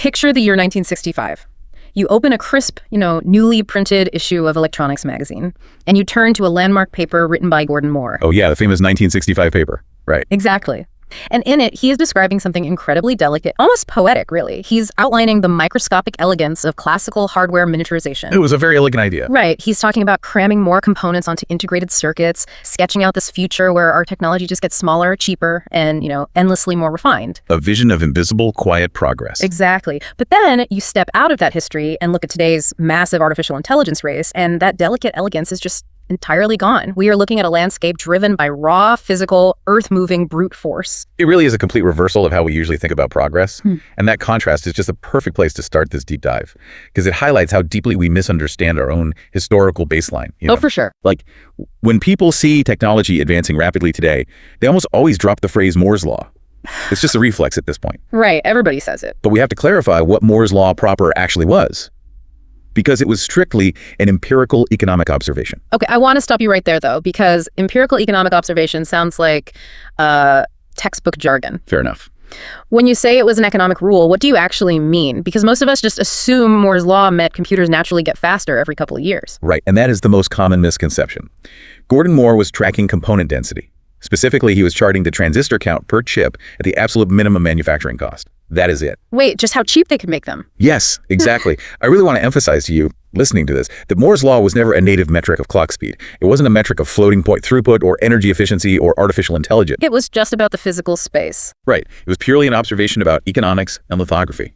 Picture the year 1965. You open a crisp, newly printed issue of Electronics magazine, and you turn to a landmark paper written by Gordon Moore. Oh yeah, the famous 1965 paper. Right. Exactly. And in it, he is describing something incredibly delicate, almost poetic, really. He's outlining the microscopic elegance of classical hardware miniaturization. It was a very elegant idea. Right. He's talking about cramming more components onto integrated circuits, sketching out this future where our technology just gets smaller, cheaper, and, endlessly more refined. A vision of invisible, quiet progress. Exactly. But then you step out of that history and look at today's massive artificial intelligence race, and that delicate elegance is just entirely gone. We are looking at a landscape driven by raw, physical, earth-moving brute force. It really is a complete reversal of how we usually think about progress. And that contrast is just a perfect place to start this deep dive, because it highlights how deeply we misunderstand our own historical baseline. Oh, for sure. Like, when people see technology advancing rapidly today, they almost always drop the phrase Moore's Law. It's just a reflex at this point. Right. Everybody says it. But we have to clarify what Moore's Law proper actually was, because it was strictly an empirical economic observation. Okay, I want to stop you right there, though, because empirical economic observation sounds like textbook jargon. Fair enough. When you say it was an economic rule, what do you actually mean? Because most of us just assume Moore's Law meant computers naturally get faster every couple of years. Right, and that is the most common misconception. Gordon Moore was tracking component density. Specifically, he was charting the transistor count per chip at the absolute minimum manufacturing cost. That is it. Wait, just how cheap they could make them. Yes, exactly. I really want to emphasize to you, listening to this, that Moore's Law was never a native metric of clock speed. It wasn't a metric of floating point throughput or energy efficiency or artificial intelligence. It was just about the physical space. Right. It was purely an observation about economics and lithography.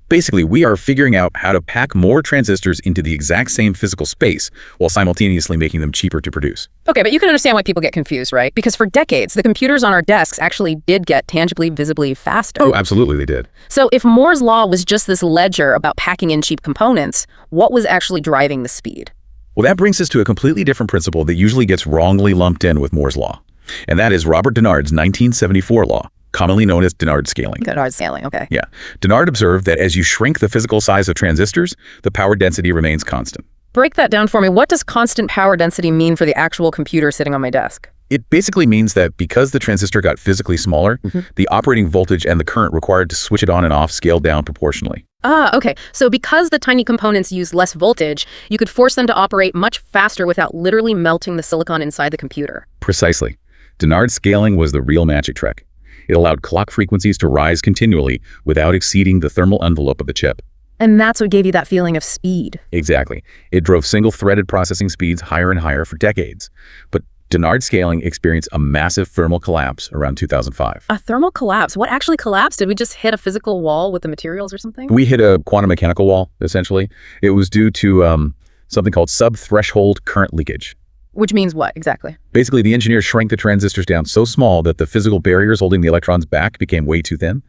Basically, we are figuring out how to pack more transistors into the exact same physical space while simultaneously making them cheaper to produce. Okay, but you can understand why people get confused, right? Because for decades, the computers on our desks actually did get tangibly, visibly faster. Oh, absolutely they did. So if Moore's Law was just this ledger about packing in cheap components, what was actually driving the speed? Well, that brings us to a completely different principle that usually gets wrongly lumped in with Moore's Law. And that is Robert Dennard's 1974 law, commonly known as Dennard Scaling. Dennard Scaling, okay. Yeah. Dennard observed that as you shrink the physical size of transistors, the power density remains constant. Break that down for me. What does constant power density mean for the actual computer sitting on my desk? It basically means that because the transistor got physically smaller, the operating voltage and the current required to switch it on and off scaled down proportionally. Ah, okay. So because the tiny components use less voltage, you could force them to operate much faster without literally melting the silicon inside the computer. Precisely. Dennard Scaling was the real magic trick. It allowed clock frequencies to rise continually without exceeding the thermal envelope of the chip. And that's what gave you that feeling of speed. Exactly. It drove single-threaded processing speeds higher and higher for decades. But Dennard Scaling experienced a massive thermal collapse around 2005. A thermal collapse? What actually collapsed? Did we just hit a physical wall with the materials or something? We hit a quantum mechanical wall, essentially. It was due to something called sub-threshold current leakage. Which means what, exactly? Basically, the engineers shrank the transistors down so small that the physical barriers holding the electrons back became way too thin.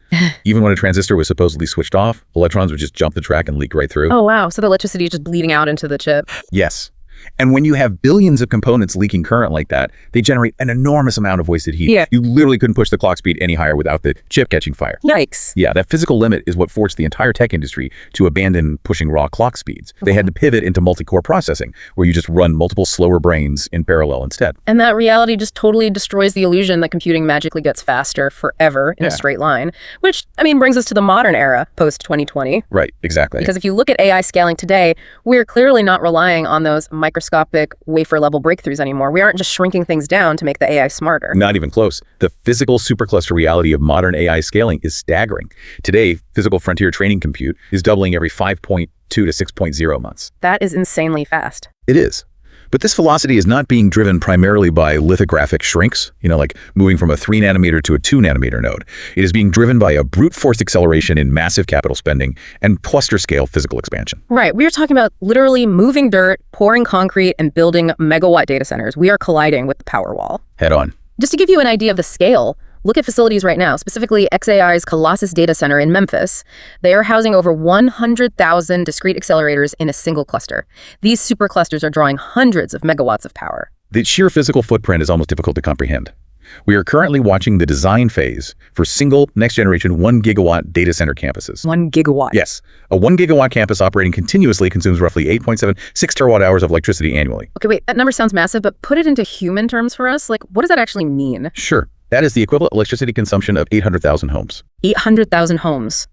Even when a transistor was supposedly switched off, electrons would just jump the track and leak right through. Oh, wow. So the electricity is just bleeding out into the chip. Yes. And when you have billions of components leaking current like that, they generate an enormous amount of wasted heat. Yeah. You literally couldn't push the clock speed any higher without the chip catching fire. Yikes. Yeah, that physical limit is what forced the entire tech industry to abandon pushing raw clock speeds. They had to pivot into multi-core processing, where you just run multiple slower brains in parallel instead. And that reality just totally destroys the illusion that computing magically gets faster forever in a straight line, which, brings us to the modern era, post-2020. Right, exactly. Because if you look at AI scaling today, we're clearly not relying on those microscopic wafer-level breakthroughs anymore. We aren't just shrinking things down to make the AI smarter. Not even close. The physical supercluster reality of modern AI scaling is staggering. Today, physical frontier training compute is doubling every 5.2 to 6.0 months. That is insanely fast. It is. But this velocity is not being driven primarily by lithographic shrinks, like moving from a 3 nanometer to a 2 nanometer node. It is being driven by a brute force acceleration in massive capital spending and cluster scale physical expansion. Right. We are talking about literally moving dirt, pouring concrete, and building megawatt data centers. We are colliding with the power wall. Head on. Just to give you an idea of the scale, look at facilities right now, specifically xAI's Colossus data center in Memphis. They are housing over 100,000 discrete accelerators in a single cluster. These superclusters are drawing hundreds of megawatts of power. The sheer physical footprint is almost difficult to comprehend. We are currently watching the design phase for single next-generation 1 gigawatt data center campuses. 1 gigawatt? Yes. A 1 gigawatt campus operating continuously consumes roughly 8.76 terawatt hours of electricity annually. Okay, wait, that number sounds massive, but put it into human terms for us. What does that actually mean? Sure. That is the equivalent electricity consumption of 800,000 homes. 800,000 homes.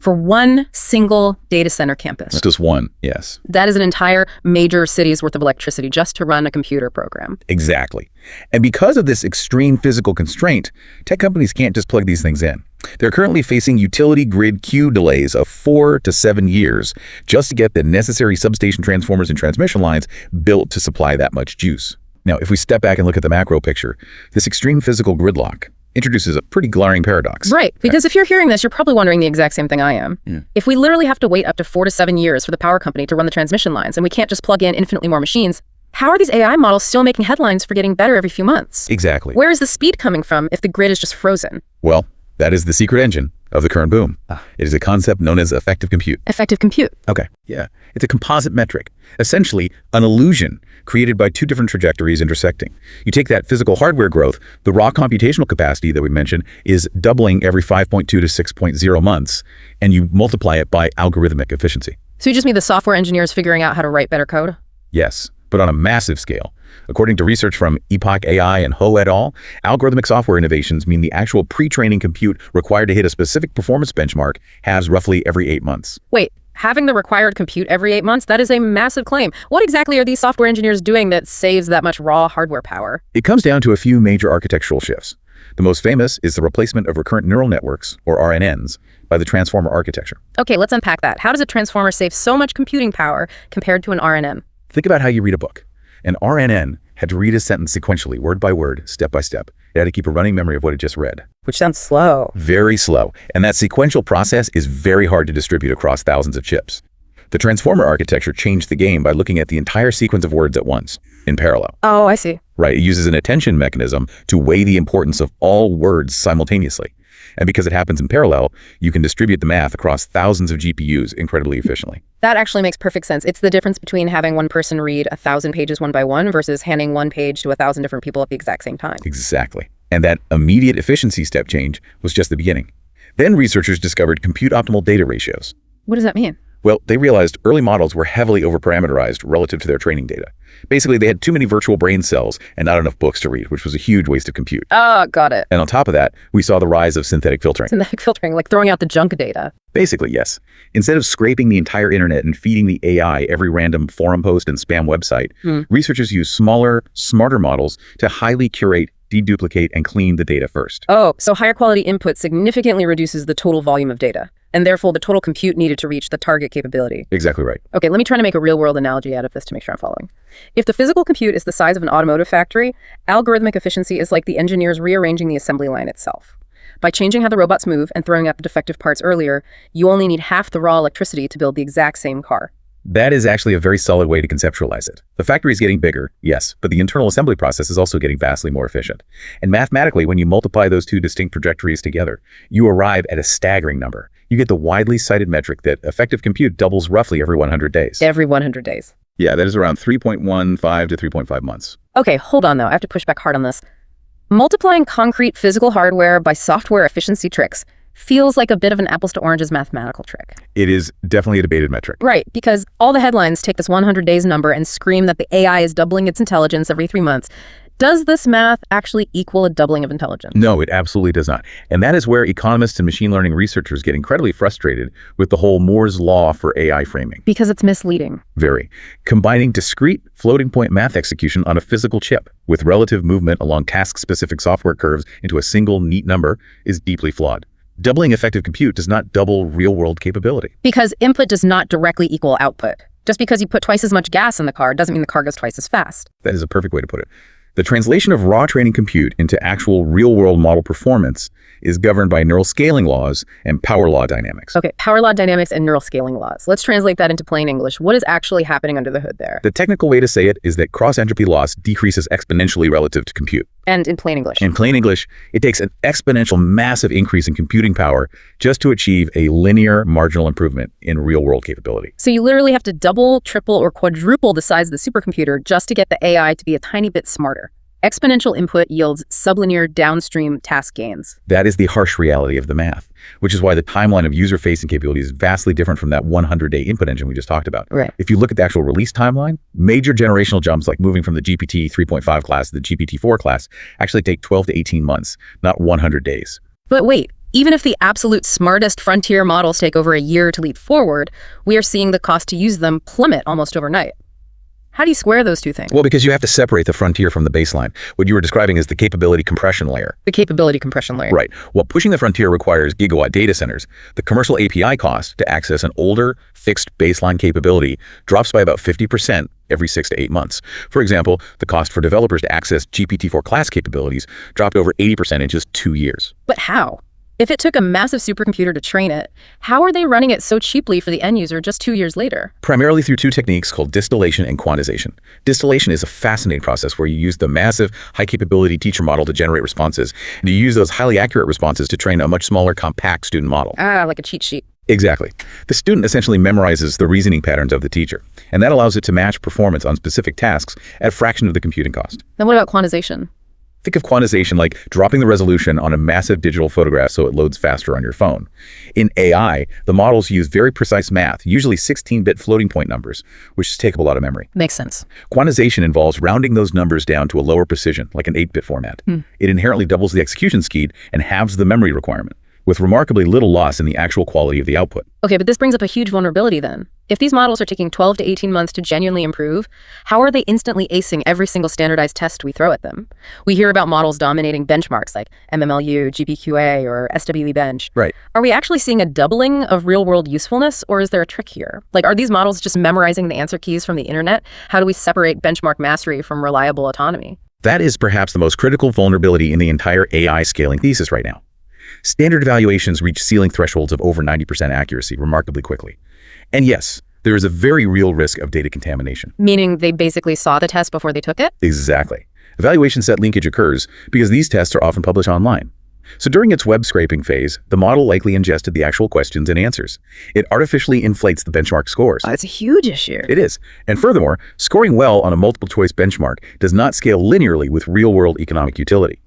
for one single data center campus. Just one, yes. That is an entire major city's worth of electricity just to run a computer program. Exactly. And because of this extreme physical constraint, tech companies can't just plug these things in. They're currently facing utility grid queue delays of 4 to 7 years just to get the necessary substation transformers and transmission lines built to supply that much juice. Now, if we step back and look at the macro picture, this extreme physical gridlock introduces a pretty glaring paradox. Right, because if you're hearing this, you're probably wondering the exact same thing I am. Yeah. If we literally have to wait up to 4 to 7 years for the power company to run the transmission lines, and we can't just plug in infinitely more machines, how are these AI models still making headlines for getting better every few months? Exactly. Where is the speed coming from if the grid is just frozen? Well, that is the secret engine of the current boom. It is a concept known as effective compute. Effective compute. Okay, yeah. It's a composite metric, essentially an illusion created by two different trajectories intersecting. You take that physical hardware growth, the raw computational capacity that we mentioned is doubling every 5.2 to 6.0 months, and you multiply it by algorithmic efficiency. So you just mean the software engineers figuring out how to write better code? Yes, but on a massive scale. According to research from Epoch AI and Ho et al., algorithmic software innovations mean the actual pre-training compute required to hit a specific performance benchmark halves roughly every 8 months. Wait, having the required compute every 8 months? That is a massive claim. What exactly are these software engineers doing that saves that much raw hardware power? It comes down to a few major architectural shifts. The most famous is the replacement of recurrent neural networks, or RNNs, by the transformer architecture. Okay, let's unpack that. How does a transformer save so much computing power compared to an RNN? Think about how you read a book. An RNN had to read a sentence sequentially, word by word, step by step. It had to keep a running memory of what it just read. Which sounds slow. Very slow. And that sequential process is very hard to distribute across thousands of chips. The transformer architecture changed the game by looking at the entire sequence of words at once, in parallel. Oh, I see. Right, it uses an attention mechanism to weigh the importance of all words simultaneously. And because it happens in parallel, you can distribute the math across thousands of GPUs incredibly efficiently. That actually makes perfect sense. It's the difference between having one person read 1,000 pages one by one versus handing one page to 1,000 different people at the exact same time. Exactly. And that immediate efficiency step change was just the beginning. Then researchers discovered compute optimal data ratios. What does that mean? Well, they realized early models were heavily overparameterized relative to their training data. Basically, they had too many virtual brain cells and not enough books to read, which was a huge waste of compute. Oh, got it. And on top of that, we saw the rise of synthetic filtering. Synthetic filtering, like throwing out the junk data. Basically, yes. Instead of scraping the entire internet and feeding the AI every random forum post and spam website, researchers use smaller, smarter models to highly curate, deduplicate, and clean the data first. Oh, so higher quality input significantly reduces the total volume of data, and therefore the total compute needed to reach the target capability. Exactly right. Okay, let me try to make a real-world analogy out of this to make sure I'm following. If the physical compute is the size of an automotive factory, algorithmic efficiency is like the engineers rearranging the assembly line itself. By changing how the robots move and throwing out the defective parts earlier, you only need half the raw electricity to build the exact same car. That is actually a very solid way to conceptualize it. The factory is getting bigger, yes, but the internal assembly process is also getting vastly more efficient. And mathematically, when you multiply those two distinct trajectories together, you arrive at a staggering number. You get the widely cited metric that effective compute doubles roughly every 100 days. Every 100 days. Yeah, that is around 3.15 to 3.5 months. Okay, hold on though. I have to push back hard on this. Multiplying concrete physical hardware by software efficiency tricks feels like a bit of an apples to oranges mathematical trick. It is definitely a debated metric. Right, because all the headlines take this 100 days number and scream that the AI is doubling its intelligence every 3 months. Does this math actually equal a doubling of intelligence? No, it absolutely does not. And that is where economists and machine learning researchers get incredibly frustrated with the whole Moore's law for AI framing. Because it's misleading. Very. Combining discrete floating point math execution on a physical chip with relative movement along task-specific software curves into a single neat number is deeply flawed. Doubling effective compute does not double real-world capability. Because input does not directly equal output. Just because you put twice as much gas in the car doesn't mean the car goes twice as fast. That is a perfect way to put it. The translation of raw training compute into actual real-world model performance is governed by neural scaling laws and power law dynamics. Okay, power law dynamics and neural scaling laws. Let's translate that into plain English. What is actually happening under the hood there? The technical way to say it is that cross-entropy loss decreases exponentially relative to compute. And in plain English? In plain English, it takes an exponential massive increase in computing power just to achieve a linear marginal improvement in real-world capability. So you literally have to double, triple, or quadruple the size of the supercomputer just to get the AI to be a tiny bit smarter. Exponential input yields sublinear downstream task gains. That is the harsh reality of the math, which is why the timeline of user-facing capabilities is vastly different from that 100-day input engine we just talked about. Right. If you look at the actual release timeline, major generational jumps like moving from the GPT 3.5 class to the GPT 4 class actually take 12 to 18 months, not 100 days. But wait, Even if the absolute smartest frontier models take over a year to leap forward, we are seeing the cost to use them plummet almost overnight. How do you square those two things? Well, because you have to separate the frontier from the baseline. What you were describing is the capability compression layer. The capability compression layer. Right. While pushing the frontier requires gigawatt data centers, the commercial API cost to access an older, fixed baseline capability drops by about 50% every 6 to 8 months. For example, the cost for developers to access GPT-4 class capabilities dropped over 80% in just 2 years. But how? If it took a massive supercomputer to train it, how are they running it so cheaply for the end user just 2 years later? Primarily through two techniques called distillation and quantization. Distillation is a fascinating process where you use the massive, high-capability teacher model to generate responses, and you use those highly accurate responses to train a much smaller, compact student model. Like a cheat sheet. Exactly. The student essentially memorizes the reasoning patterns of the teacher, and that allows it to match performance on specific tasks at a fraction of the computing cost. Then what about quantization? Think of quantization like dropping the resolution on a massive digital photograph so it loads faster on your phone. In AI, the models use very precise math, usually 16-bit floating point numbers, which take up a lot of memory. Makes sense. Quantization involves rounding those numbers down to a lower precision, like an 8-bit format. It inherently doubles the execution speed and halves the memory requirement, with remarkably little loss in the actual quality of the output. Okay, but this brings up a huge vulnerability then. If these models are taking 12 to 18 months to genuinely improve, how are they instantly acing every single standardized test we throw at them? We hear about models dominating benchmarks like MMLU, GPQA, or SWE Bench. Right. Are we actually seeing a doubling of real-world usefulness, or is there a trick here? Like, are these models just memorizing the answer keys from the internet? How do we separate benchmark mastery from reliable autonomy? That is perhaps the most critical vulnerability in the entire AI scaling thesis right now. Standard evaluations reach ceiling thresholds of over 90% accuracy remarkably quickly. And yes, there is a very real risk of data contamination. Meaning they basically saw the test before they took it? Exactly. Evaluation set linkage occurs because these tests are often published online. So during its web scraping phase, the model likely ingested the actual questions and answers. It artificially inflates the benchmark scores. It's a huge issue. It is. And furthermore, scoring well on a multiple choice benchmark does not scale linearly with real-world economic utility.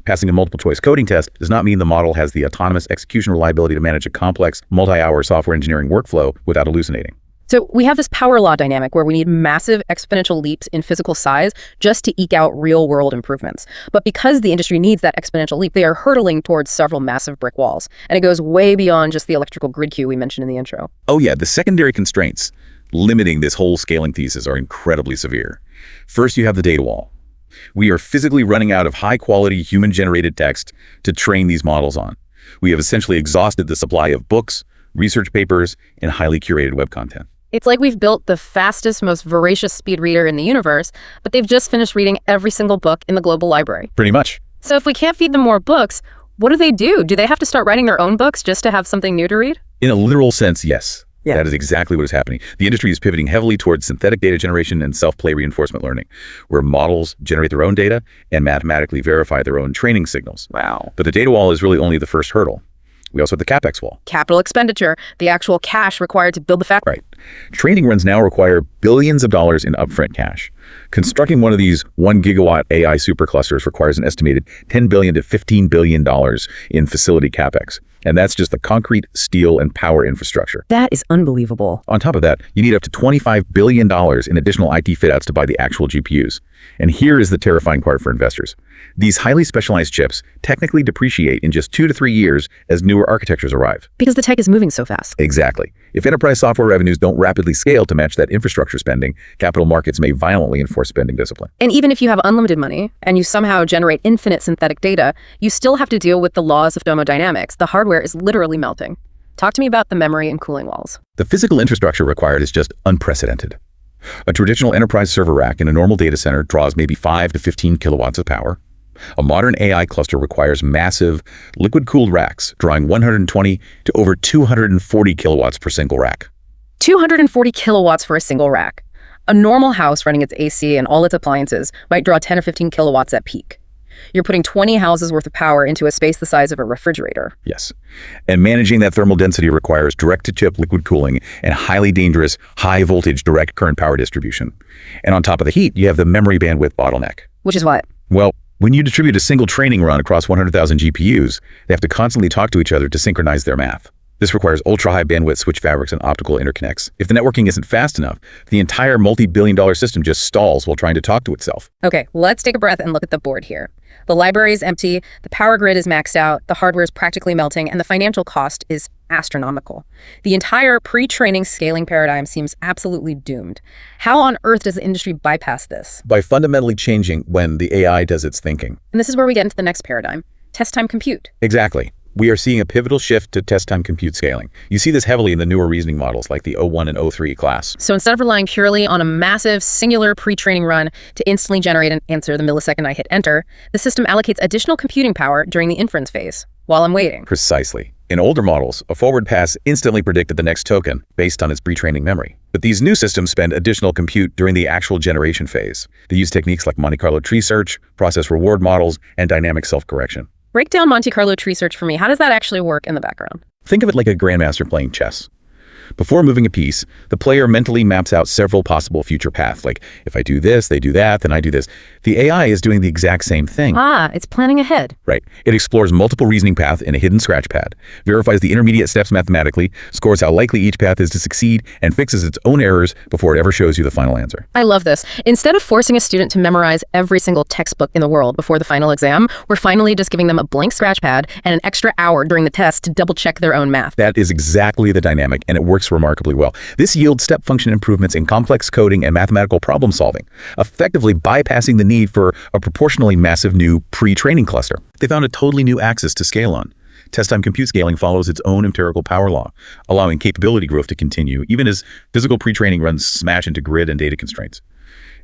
Passing a multiple-choice coding test does not mean the model has the autonomous execution reliability to manage a complex, multi-hour software engineering workflow without hallucinating. So we have this power law dynamic where we need massive exponential leaps in physical size just to eke out real-world improvements. But because the industry needs that exponential leap, they are hurtling towards several massive brick walls. And it goes way beyond just the electrical grid queue we mentioned in the intro. Oh yeah, the secondary constraints limiting this whole scaling thesis are incredibly severe. First, you have the data wall. We are physically running out of high-quality human-generated text to train these models on. We have essentially exhausted the supply of books, research papers, and highly curated web content. It's like we've built the fastest, most voracious speed reader in the universe, but they've just finished reading every single book in the global library. Pretty much. So if we can't feed them more books, what do? Do they have to start writing their own books just to have something new to read? In a literal sense, yes. Yeah. That is exactly what is happening. The industry is pivoting heavily towards synthetic data generation and self-play reinforcement learning, where models generate their own data and mathematically verify their own training signals. Wow. But the data wall is really only the first hurdle. We also have the CapEx wall. Capital expenditure, the actual cash required to build the factory. Right. Training runs now require billions of dollars in upfront cash. Constructing one of these 1 gigawatt AI superclusters requires an estimated $10 billion to $15 billion in facility CapEx. And that's just the concrete, steel, and power infrastructure. That is unbelievable. On top of that, you need up to $25 billion in additional IT fit-outs to buy the actual GPUs. And here is the terrifying part for investors. These highly specialized chips technically depreciate in just 2 to 3 years as newer architectures arrive. Because the tech is moving so fast. Exactly. If enterprise software revenues don't rapidly scale to match that infrastructure spending, capital markets may violently enforce spending discipline. And even if you have unlimited money and you somehow generate infinite synthetic data, you still have to deal with the laws of thermodynamics. The hardware is literally melting. Talk to me about the memory and cooling walls. The physical infrastructure required is just unprecedented. A traditional enterprise server rack in a normal data center draws maybe 5 to 15 kilowatts of power. A modern AI cluster requires massive, liquid-cooled racks, drawing 120 to over 240 kilowatts per single rack. 240 kilowatts for a single rack. A normal house running its AC and all its appliances might draw 10 or 15 kilowatts at peak. You're putting 20 houses worth of power into a space the size of a refrigerator. Yes. And managing that thermal density requires direct-to-chip liquid cooling and highly dangerous, high-voltage direct current power distribution. And on top of the heat, you have the memory bandwidth bottleneck. Which is what? Well, when you distribute a single training run across 100,000 GPUs, they have to constantly talk to each other to synchronize their math. This requires ultra-high bandwidth switch fabrics and optical interconnects. If the networking isn't fast enough, the entire multi-billion-dollar system just stalls while trying to talk to itself. Okay, let's take a breath and look at the board here. The library is empty, the power grid is maxed out, the hardware is practically melting, and the financial cost is astronomical. The entire pre-training scaling paradigm seems absolutely doomed. How on earth does the industry bypass this? By fundamentally changing when the AI does its thinking. And this is where we get into the next paradigm, test-time compute. Exactly. We are seeing a pivotal shift to test-time compute scaling. You see this heavily in the newer reasoning models like the O1 and O3 class. So instead of relying purely on a massive singular pre-training run to instantly generate an answer the millisecond I hit enter, the system allocates additional computing power during the inference phase, while I'm waiting. Precisely. In older models, a forward pass instantly predicted the next token based on its pre-training memory. But these new systems spend additional compute during the actual generation phase. They use techniques like Monte Carlo tree search, process reward models, and dynamic self-correction. Break down Monte Carlo tree search for me. How does that actually work in the background? Think of it like a grandmaster playing chess. Before moving a piece, the player mentally maps out several possible future paths, like if I do this, they do that, then I do this. The AI is doing the exact same thing. It's planning ahead. Right. It explores multiple reasoning paths in a hidden scratch pad, verifies the intermediate steps mathematically, scores how likely each path is to succeed, and fixes its own errors before it ever shows you the final answer. I love this. Instead of forcing a student to memorize every single textbook in the world before the final exam, we're finally just giving them a blank scratch pad and an extra hour during the test to double-check their own math. That is exactly the dynamic, and it works remarkably well. This yields step function improvements in complex coding and mathematical problem solving, effectively bypassing the need for a proportionally massive new pre-training cluster. They found a totally new axis to scale on. Test-time compute scaling follows its own empirical power law, allowing capability growth to continue even as physical pre-training runs smash into grid and data constraints.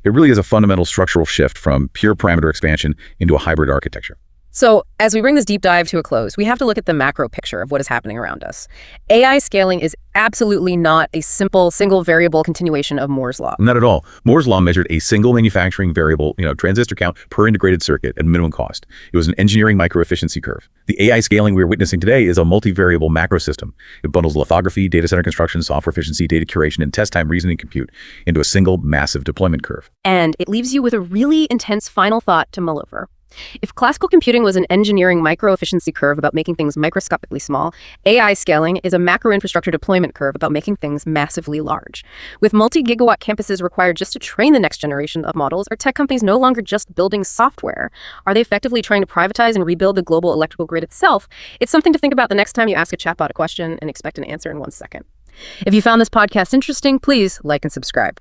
It really is a fundamental structural shift from pure parameter expansion into a hybrid architecture. So, as we bring this deep dive to a close, we have to look at the macro picture of what is happening around us. AI scaling is absolutely not a simple, single variable continuation of Moore's law. Not at all. Moore's law measured a single manufacturing variable, transistor count per integrated circuit at minimum cost. It was an engineering microefficiency curve. The AI scaling we're witnessing today is a multivariable macro system. It bundles lithography, data center construction, software efficiency, data curation, and test-time reasoning compute into a single massive deployment curve. And it leaves you with a really intense final thought to mull over. If classical computing was an engineering micro-efficiency curve about making things microscopically small, AI scaling is a macro-infrastructure deployment curve about making things massively large. With multi-gigawatt campuses required just to train the next generation of models, are tech companies no longer just building software? Are they effectively trying to privatize and rebuild the global electrical grid itself? It's something to think about the next time you ask a chatbot a question and expect an answer in 1 second. If you found this podcast interesting, please like and subscribe.